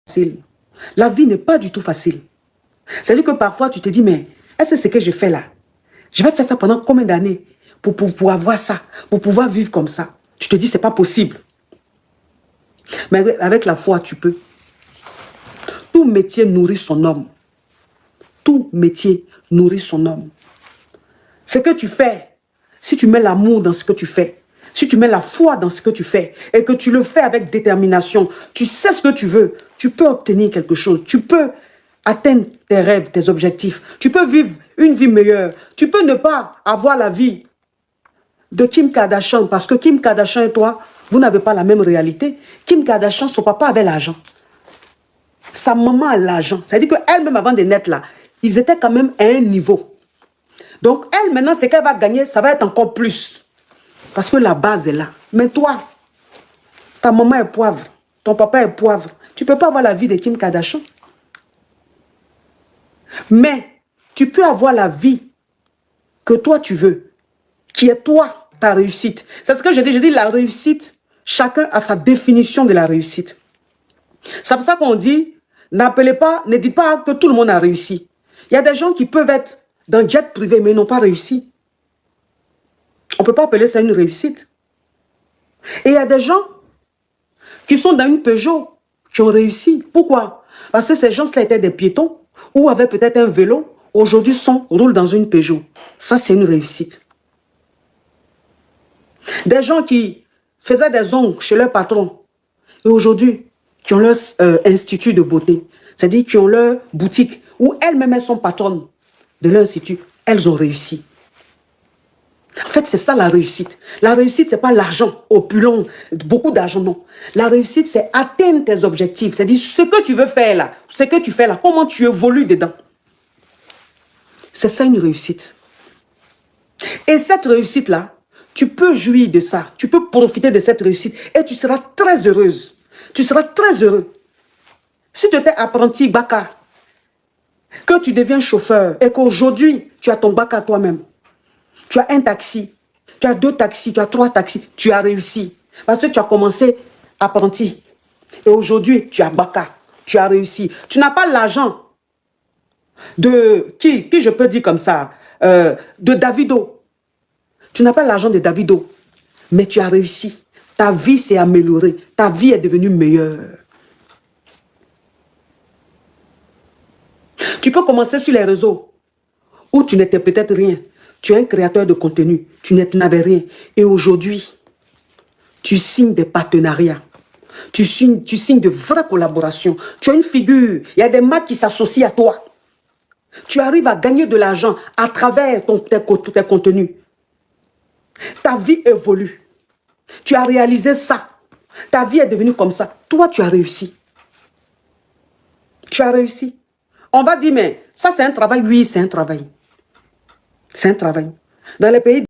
facile. La vie n'est pas du tout facile. C'est-à-dire que parfois, tu te dis, mais est-ce que c'est ce que je fais là? Je vais faire ça pendant combien d'années pour avoir ça, pour pouvoir vivre comme ça? Tu te dis, c'est pas possible. Mais avec la foi, tu peux. Tout métier nourrit son homme. Tout métier nourrit son homme. Ce que tu fais, si tu mets l'amour dans ce que tu fais, si tu mets la foi dans ce que tu fais et que tu le fais avec détermination, tu sais ce que tu veux, tu peux obtenir quelque chose, tu peux atteindre tes rêves, tes objectifs, tu peux vivre une vie meilleure, tu peux ne pas avoir la vie de Kim Kardashian parce que Kim Kardashian et toi, vous n'avez pas la même réalité. Kim Kardashian, son papa avait l'argent. Sa maman a l'argent. C'est-à-dire qu'elle-même avant de naître là, ils étaient quand même à un niveau. Donc elle maintenant, ce qu'elle va gagner, ça va être encore plus. Parce que la base est là. Mais toi, ta maman est poivre, ton papa est poivre. Tu ne peux pas avoir la vie de Kim Kardashian. Mais tu peux avoir la vie que toi tu veux, qui est toi, ta réussite. C'est ce que je dis. Je dis la réussite, chacun a sa définition de la réussite. C'est pour ça qu'on dit, ne dites pas que tout le monde a réussi. Il y a des gens qui peuvent être dans jet privé, mais ils n'ont pas réussi. On ne peut pas appeler ça une réussite. Et il y a des gens qui sont dans une Peugeot, qui ont réussi. Pourquoi? Parce que ces gens-là étaient des piétons, ou avaient peut-être un vélo, aujourd'hui roulent dans une Peugeot. Ça, c'est une réussite. Des gens qui faisaient des ongles chez leur patron, et aujourd'hui, qui ont leur institut de beauté, c'est-à-dire qui ont leur boutique, où elles-mêmes elles sont patronnes de leur institut, elles ont réussi. En fait, c'est ça la réussite. La réussite, ce n'est pas l'argent opulent, beaucoup d'argent, non. La réussite, c'est atteindre tes objectifs. C'est-à-dire ce que tu veux faire là, ce que tu fais là, comment tu évolues dedans. C'est ça une réussite. Et cette réussite-là, tu peux jouir de ça. Tu peux profiter de cette réussite et tu seras très heureuse. Tu seras très heureux. Si tu étais apprenti baka, que tu deviens chauffeur et qu'aujourd'hui, tu as ton baka toi-même, tu as un taxi, tu as 2 taxis, tu as 3 taxis, tu as réussi. Parce que tu as commencé apprenti. Et aujourd'hui, tu as baka, tu as réussi. Tu n'as pas l'argent de, qui je peux dire comme ça, de Davido. Tu n'as pas l'argent de Davido, mais tu as réussi. Ta vie s'est améliorée, ta vie est devenue meilleure. Tu peux commencer sur les réseaux où tu n'étais peut-être rien. Tu es un créateur de contenu, tu n'avais rien. Et aujourd'hui, tu signes des partenariats. Tu signes de vraies collaborations. Tu as une figure, il y a des marques qui s'associent à toi. Tu arrives à gagner de l'argent à travers tes contenus. Ta vie évolue. Tu as réalisé ça. Ta vie est devenue comme ça. Toi, tu as réussi. Tu as réussi. On va dire, mais ça, c'est un travail. Oui, c'est un travail. C'est un travail. Dans les pays